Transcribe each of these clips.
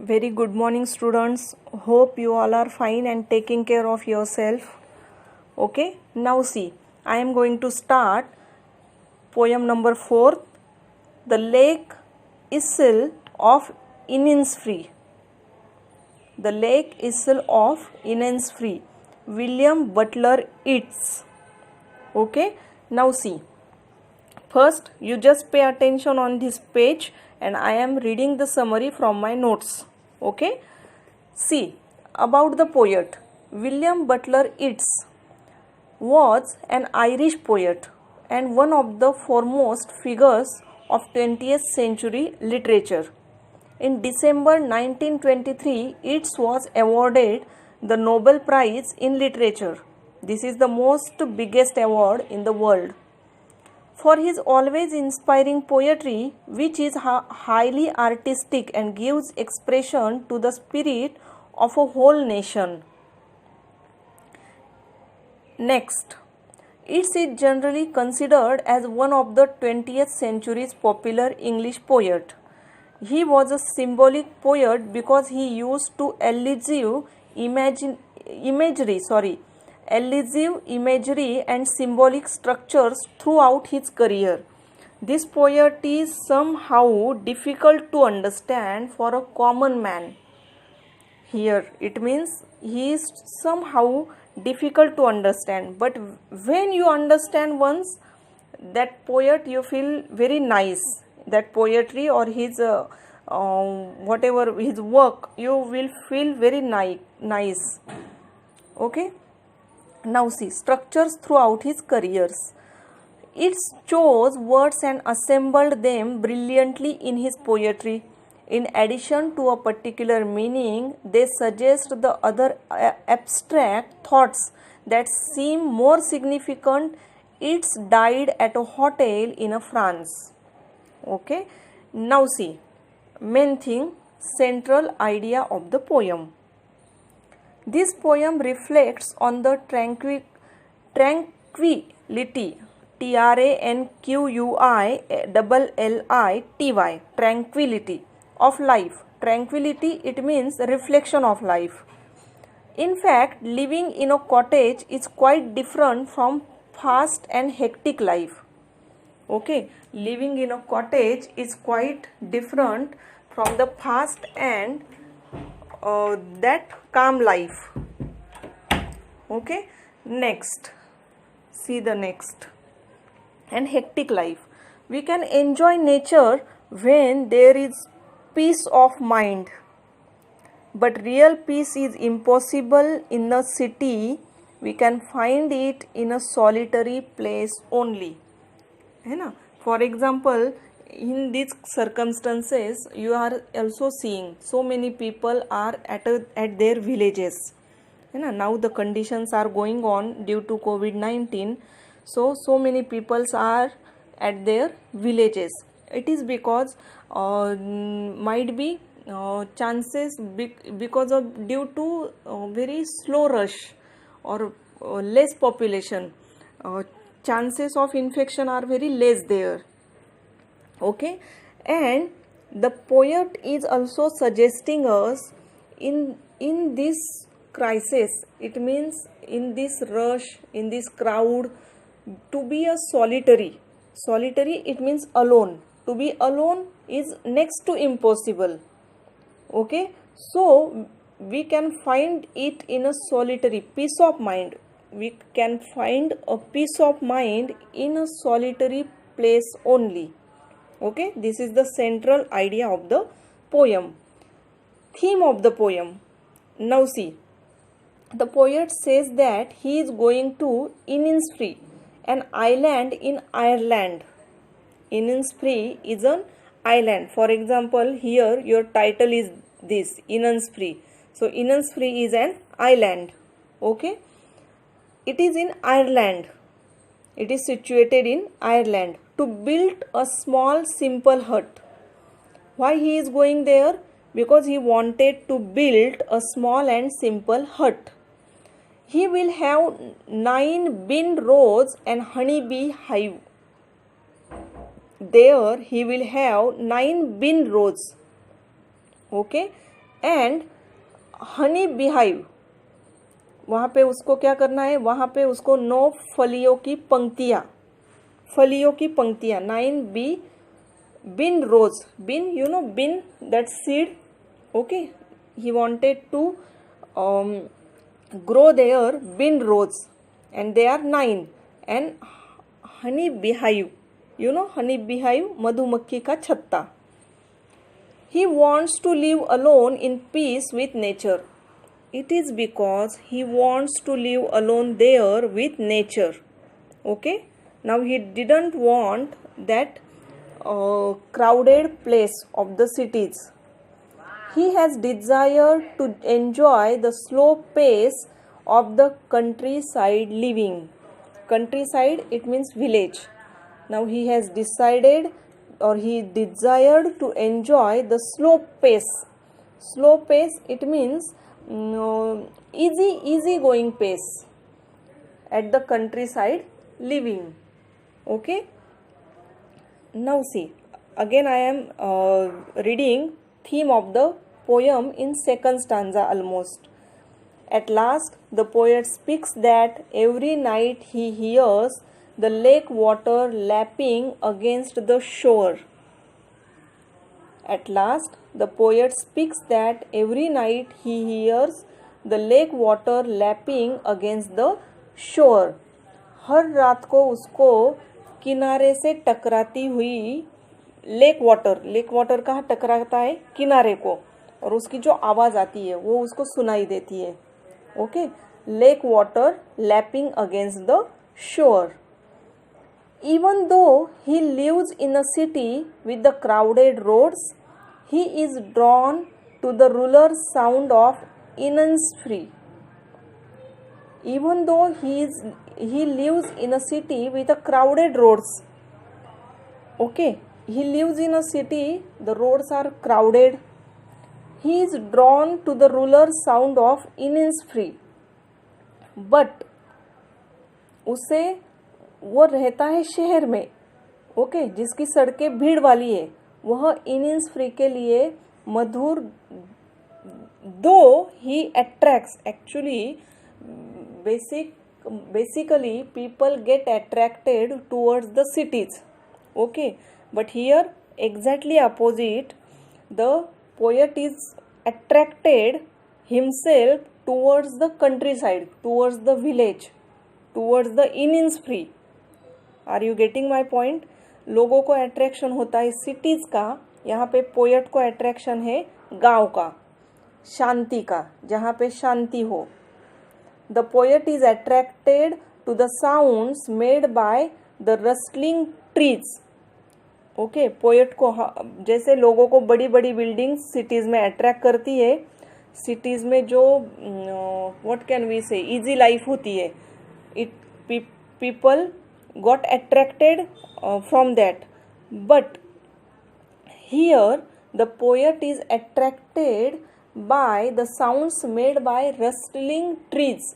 Very good morning, students. Hope you all are fine and taking care of yourself. Okay, now see, I am going to start poem number 4, The Lake Isle of Innisfree. The Lake Isle of Innisfree, William Butler Yeats. Okay, now see. First, you just pay attention on this page and I am reading the summary from my notes. Okay, see, about the poet. William Butler Yeats was an Irish poet and one of the foremost figures of 20th century literature. In December 1923, Yeats was awarded the Nobel Prize in Literature. This is the most biggest award in the world. For his always inspiring poetry, which is highly artistic and gives expression to the spirit of a whole nation. Next, Yeats is generally considered as one of the 20th century's popular English poets. He was a symbolic poet because he used to elusive imagery and symbolic structures throughout his career. This poet is somehow difficult to understand for a common man. Here it means he is somehow difficult to understand, but when you understand once that poet, you feel very nice. That poetry or his whatever his work, you will feel very nice. Okay. Now see, structures throughout his careers. Yeats chose words and assembled them brilliantly in his poetry. In addition to a particular meaning, they suggest the other abstract thoughts that seem more significant. Yeats died at a hotel in France. Okay. Now see, main thing, central idea of the poem. This poem reflects on the tranquility, tranquility of life. Tranquility, it means reflection of life. In fact, living in a cottage is quite different from fast and hectic life. Okay, living in a cottage is quite different from the fast and that calm life. Okay, next, see the next, and hectic life. We can enjoy nature when there is peace of mind, but real peace is impossible in a city. We can find it in a solitary place only. है ना? For example, in these circumstances, you are also seeing so many people are at their villages. Now the conditions are going on due to COVID-19. So many people are at their villages. It is because might be chances because of due to very slow rush or less population. Chances of infection are very less there. Okay, and the poet is also suggesting us in this crisis, it means in this rush, in this crowd, to be a solitary, it means alone. To be alone is next to impossible. Okay, so we can find it in a solitary, peace of mind. We can find a peace of mind in a solitary place only. Okay, this is the central idea of the poem. Theme of the poem. Now see, the poet says that he is going to Innisfree, an island in Ireland. Innisfree is an island. For example, here your title is this, Innisfree. So Innisfree is an island. Okay, it is in Ireland. It is situated in Ireland. To build a small simple hut. Why he is going there? Because he wanted to build a small and simple hut. He will have 9 bin rows and honeybee hive. There he will have 9 bin rows. Okay, and honey beehive, वहाँ पे उसको क्या करना है, वहाँ पे उसको 9 फलियों की पंक्तियाँ, 9 bin rows, bin, you know, bin, that seed, okay, he wanted to grow their bin rows, and they are 9. And honey beehive, you know, honey beehive, मधुमक्खी का छत्ता. He wants to live alone in peace with nature. It is because he wants to live alone there with nature. Okay, now he didn't want that crowded place of the cities. He has desired to enjoy the slow pace of the countryside living. Countryside, it means village. Now he has decided, or he desired to enjoy the slow pace. Slow pace, it means easy going pace at the countryside living. Okay. Now see, again I am reading theme of the poem in second stanza almost. At last the poet speaks that every night he hears the lake water lapping against the shore. At last the poet speaks that every night he hears the lake water lapping against the shore. हर रात को उसको किनारे से टकराती हुई lake water कहाँ टकराता है, किनारे को, और उसकी जो आवाज़ आती है वो उसको सुनाई देती है. Okay, lake water lapping against the shore. Even though he lives in a city with the crowded roads, he is drawn to the rural sound of Innisfree. Even though he lives in a city with a crowded roads. Okay, he lives in a city, the roads are crowded. He is drawn to the rural sound of Innisfree. But उसे, वो रहता है शहर में, okay, जिसकी सड़कें भीड़ वाली है, वह इनिस्फ्री के लिए मधुर. दो ही attracts, actually basically people get attracted towards the cities, okay, but here exactly opposite, the poet is attracted himself towards the countryside, towards the village, towards the Innisfree. Are you getting my point? लोगों को attraction होता है cities का, यहाँ पे poet को attraction है गांव का, शांति का, जहाँ पे शांति हो. The poet is attracted to the sounds made by the rustling trees. Okay, poet को, जैसे लोगों को बड़ी बड़ी बिल्डिंग्स सिटीज़ में अट्रैक्ट करती है, सिटीज़ में जो व्हाट कैन वी से इजी लाइफ होती है, it people got attracted from that. But here the poet is attracted by the sounds made by rustling trees.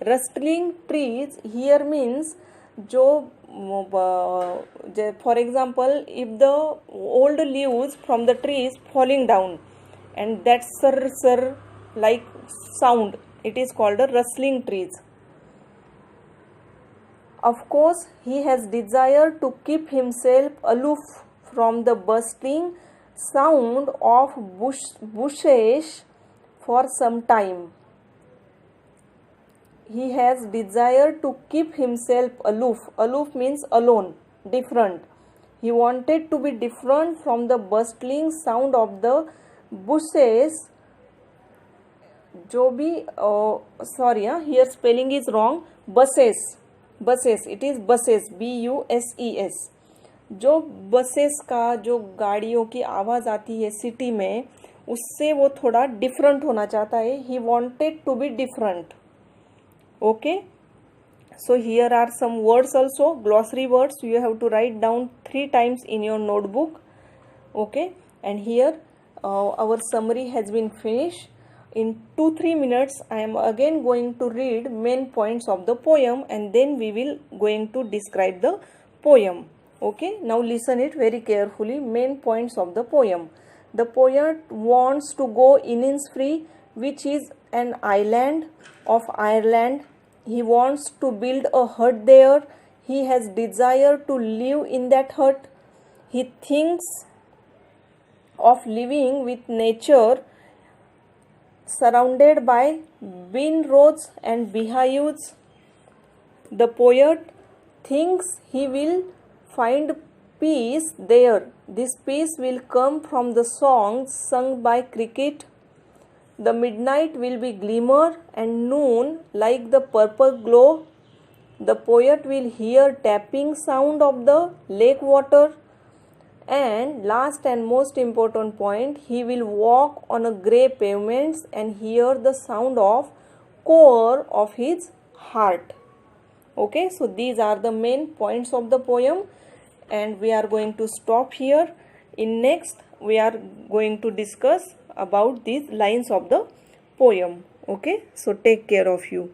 Rustling trees here means जो, for example, if the old leaves from the tree is falling down and that sir like sound, it is called a rustling trees. Of course, he has desired to keep himself aloof from the bustling sound of bushes for some time. He has desired to keep himself aloof. Aloof means alone, different. He wanted to be different from the bustling sound of the bushes. जो भी, sorry, here spelling is wrong. Buses, it is buses, BUSES. जो buses का, जो गाड़ियों की आवाज़ आती है सिटी में, उससे वो थोड़ा डिफरेंट होना चाहता है. He wanted to be different. Okay, so here are some words also, glossary words. You have to write down 3 times in your notebook. Okay, and here our summary has been finished. In 2-3 minutes I am again going to read main points of the poem, and then we will going to describe the poem. Okay, now listen it very carefully. Main points of the poem. The poet wants to go Innisfree, which is an island of Ireland. He wants to build a hut there. He has desire to live in that hut. He thinks of living with nature, surrounded by windrows and beehives. The poet thinks he will find peace there. This peace will come from the songs sung by cricket. The midnight will be glimmer and noon like the purple glow. The poet will hear tapping sound of the lake water. And last and most important point, he will walk on a grey pavements and hear the sound of core of his heart. Okay, so these are the main points of the poem, and we are going to stop here. In next, we are going to discuss about these lines of the poem. Okay, so take care of you.